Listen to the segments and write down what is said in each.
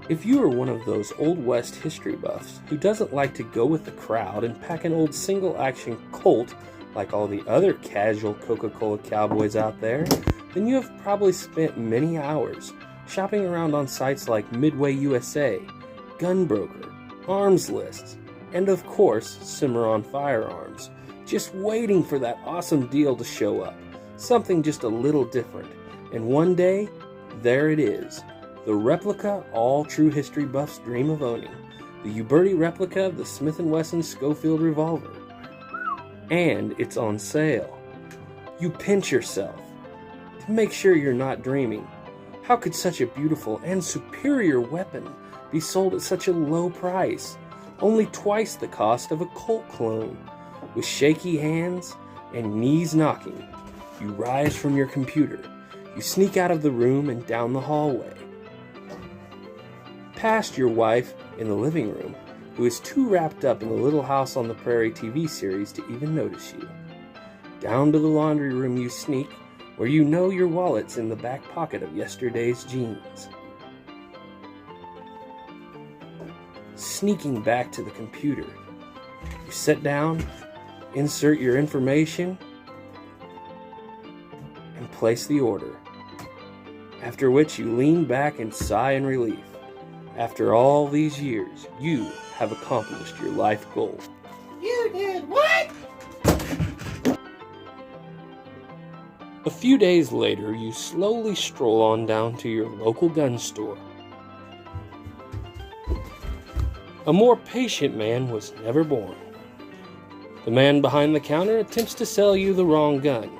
If you are one of those Old West history buffs who doesn't like to go with the crowd and pack an old single-action Colt like all the other casual Coca-Cola cowboys out there, then you have probably spent many hours shopping around on sites like Midway USA, Gunbroker, Arms Lists, and of course, Cimarron Firearms, just waiting for that awesome deal to show up, something just a little different. And one day, there it is, the replica all true history buffs dream of owning, the Uberti replica of the Smith & Wesson Schofield revolver. And it's on sale. You pinch yourself to make sure you're not dreaming. How could such a beautiful and superior weapon be sold at such a low price? Only twice the cost of a Colt clone. With shaky hands and knees knocking, you rise from your computer. You sneak out of the room and down the hallway, past your wife in the living room, who is too wrapped up in the Little House on the Prairie TV series to even notice you. Down to the laundry room you sneak, where you know your wallet's in the back pocket of yesterday's jeans. Sneaking back to the computer, you sit down, insert your information, and place the order. After which you lean back and sigh in relief. After all these years, you have accomplished your life goal. You did what? A few days later, you slowly stroll on down to your local gun store. A more patient man was never born. The man behind the counter attempts to sell you the wrong gun.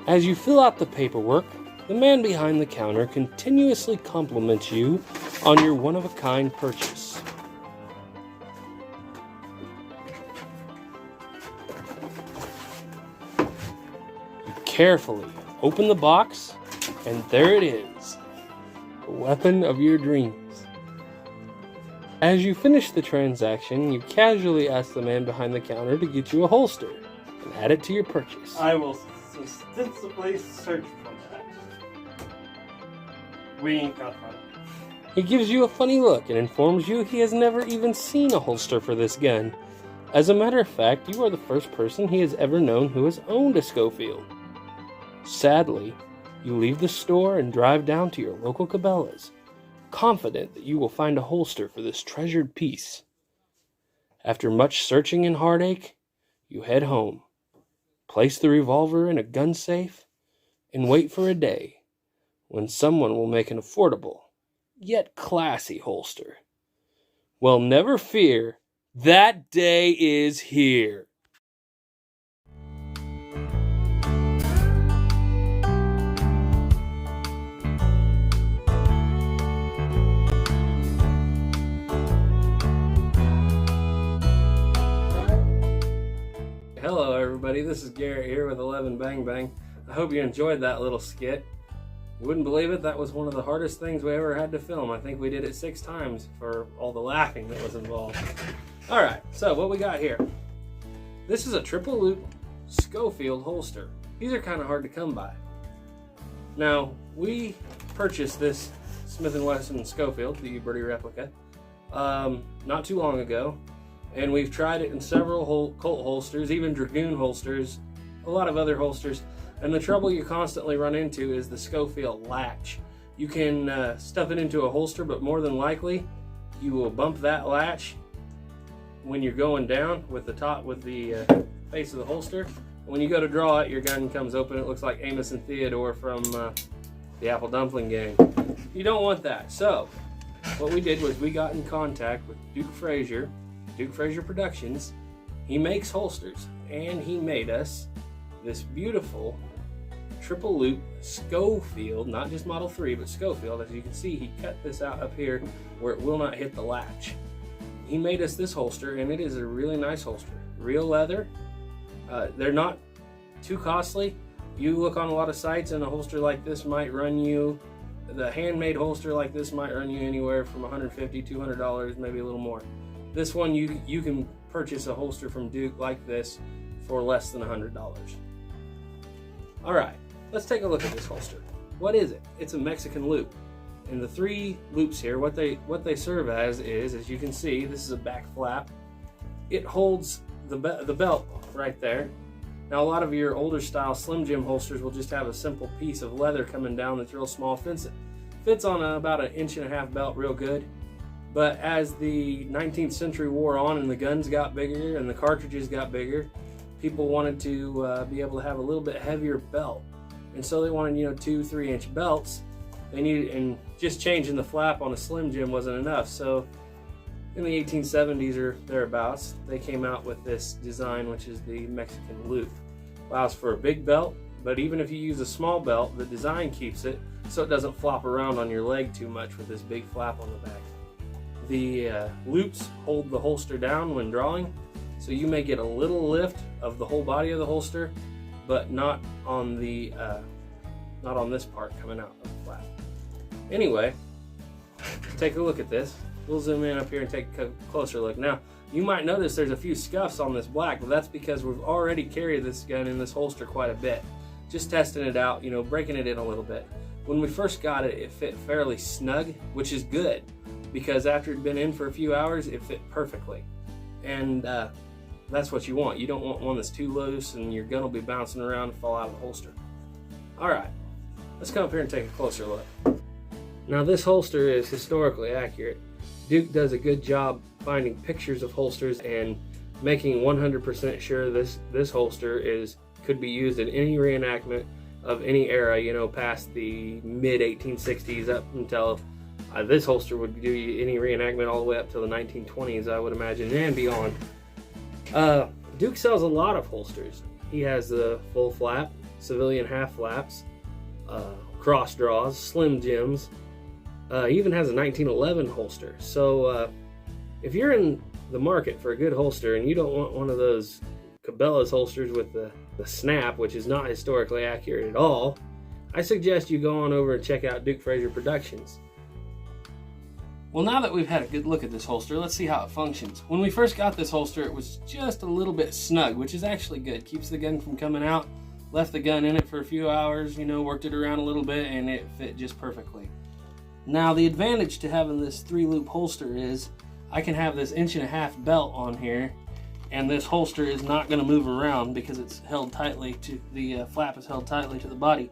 As you fill out the paperwork, the man behind the counter continuously compliments you on your one-of-a-kind purchase. You carefully open the box, and there it is, the weapon of your dreams. As you finish the transaction, you casually ask the man behind the counter to get you a holster and add it to your purchase. I will ostensibly search for that. We ain't got one. He gives you a funny look and informs you he has never even seen a holster for this gun. As a matter of fact, you are the first person he has ever known who has owned a Schofield. Sadly, you leave the store and drive down to your local Cabela's, confident that you will find a holster for this treasured piece. After much searching and heartache, you head home, place the revolver in a gun safe, and wait for a day when someone will make an affordable, yet classy holster. Well, never fear, that day is here. Hello everybody, this is Garrett here with 11 Bang Bang. I hope you enjoyed that little skit. You wouldn't believe it, that was one of the hardest things we ever had to film. I think we did it 6 times for all the laughing that was involved. Alright, so what we got here. This is a triple loop Schofield holster. These are kind of hard to come by. Now, we purchased this Smith & Wesson Schofield, the Uberti replica, not too long ago. And we've tried it in several Colt holsters, even Dragoon holsters, a lot of other holsters. And the trouble you constantly run into is the Schofield latch. You can stuff it into a holster, but more than likely, you will bump that latch when you're going down with the face of the holster. When you go to draw it, your gun comes open. It looks like Amos and Theodore from the Apple Dumpling Gang. You don't want that. So, what we did was we got in contact with DukeFrazierProductions. He makes holsters, and he made us this beautiful triple loop Schofield, not just Model 3, but Schofield. As you can see, he cut this out up here where it will not hit the latch. He made us this holster, and it is a really nice holster. Real leather. They're not too costly. You look on a lot of sites and a holster like this might run you, the handmade holster like this might run you anywhere from $150, $200, maybe a little more. This one, you can purchase a holster from Duke like this for less than $100. All right, let's take a look at this holster. What is it? It's a Mexican loop. And the 3 loops here, what they serve as is, as you can see, this is a back flap. It holds the belt right there. Now, a lot of your older style Slim Jim holsters will just have a simple piece of leather coming down that's real small. Fits on about an 1.5 inch belt real good. But as the 19th century wore on and the guns got bigger and the cartridges got bigger, people wanted to be able to have a little bit heavier belt. And so they wanted, 2-3 inch belts. They needed, and just changing the flap on a Slim Jim wasn't enough. So in the 1870s or thereabouts, they came out with this design, which is the Mexican loop. Allows for a big belt, but even if you use a small belt, the design keeps it so it doesn't flop around on your leg too much with this big flap on the back. The loops hold the holster down when drawing, so you may get a little lift of the whole body of the holster, but not on the not on this part coming out of the flap. Anyway, take a look at this. We'll zoom in up here and take a closer look. Now, you might notice there's a few scuffs on this black, but that's because we've already carried this gun in this holster quite a bit. Just testing it out, breaking it in a little bit. When we first got it, it fit fairly snug, which is good, because after it'd been in for a few hours, it fit perfectly. And that's what you want. You don't want one that's too loose and your gun will be bouncing around and fall out of the holster. All right, let's come up here and take a closer look. Now, this holster is historically accurate. Duke does a good job finding pictures of holsters and making 100% sure this holster could be used in any reenactment of any era, past the mid 1860s up until this holster would do any reenactment all the way up to the 1920s, I would imagine, and beyond. Duke sells a lot of holsters. He has the full flap, civilian half flaps, cross draws, Slim Jims. He even has a 1911 holster. So if you're in the market for a good holster and you don't want one of those Cabela's holsters with the snap, which is not historically accurate at all, I suggest you go on over and check out Duke Frazier Productions. Well, now that we've had a good look at this holster, let's see how it functions. When we first got this holster, it was just a little bit snug, which is actually good. Keeps the gun from coming out. Left the gun in it for a few hours, worked it around a little bit, and it fit just perfectly. Now, the advantage to having this 3-loop holster is I can have this 1.5 inch belt on here, and this holster is not going to move around because it's held tightly to the flap is held tightly to the body.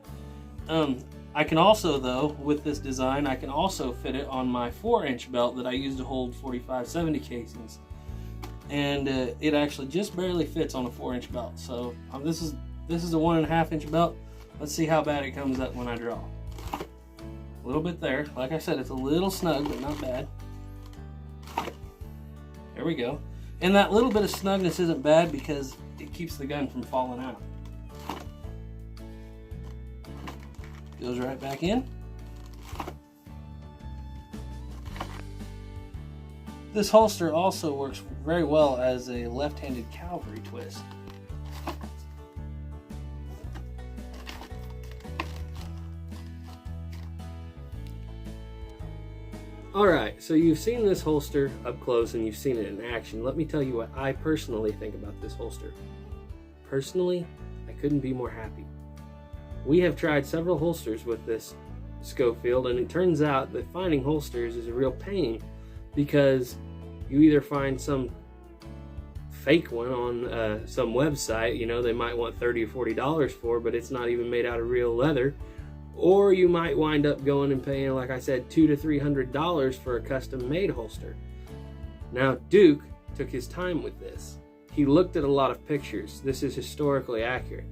I can also, though, with this design, I can also fit it on my 4-inch belt that I use to hold 45-70 casings, and it actually just barely fits on a 4-inch belt. So this is a 1.5 inch belt. Let's see how bad it comes up when I draw. A little bit there. Like I said, it's a little snug, but not bad. There we go. And that little bit of snugness isn't bad because it keeps the gun from falling out. Goes right back in. This holster also works very well as a left-handed cavalry twist. Alright, so you've seen this holster up close and you've seen it in action. Let me tell you what I personally think about this holster. Personally, I couldn't be more happy. We have tried several holsters with this Schofield, and it turns out that finding holsters is a real pain because you either find some fake one on some website, they might want $30 or $40 for, but it's not even made out of real leather. Or you might wind up going and paying, like I said, $200 to $300 for a custom-made holster. Now, Duke took his time with this. He looked at a lot of pictures. This is historically accurate.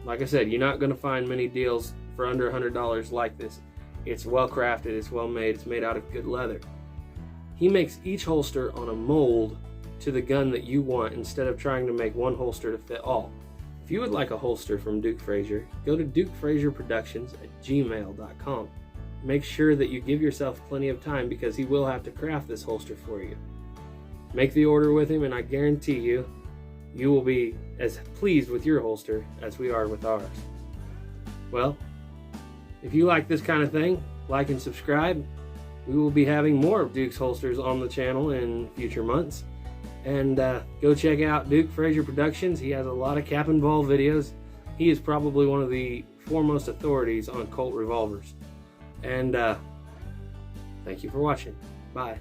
Like I said, you're not going to find many deals for under $100 like this. It's well crafted, it's well made, it's made out of good leather. He makes each holster on a mold to the gun that you want instead of trying to make one holster to fit all. If you would like a holster from Duke Frazier, go to DukeFrazierProductions@gmail.com. Make sure that you give yourself plenty of time because he will have to craft this holster for you. Make the order with him and I guarantee you you will be as pleased with your holster as we are with ours. Well, if you like this kind of thing, like and subscribe. We will be having more of Duke's holsters on the channel in future months. And go check out DukeFrazierProductions. He has a lot of cap and ball videos. He is probably one of the foremost authorities on Colt revolvers. And thank you for watching. Bye.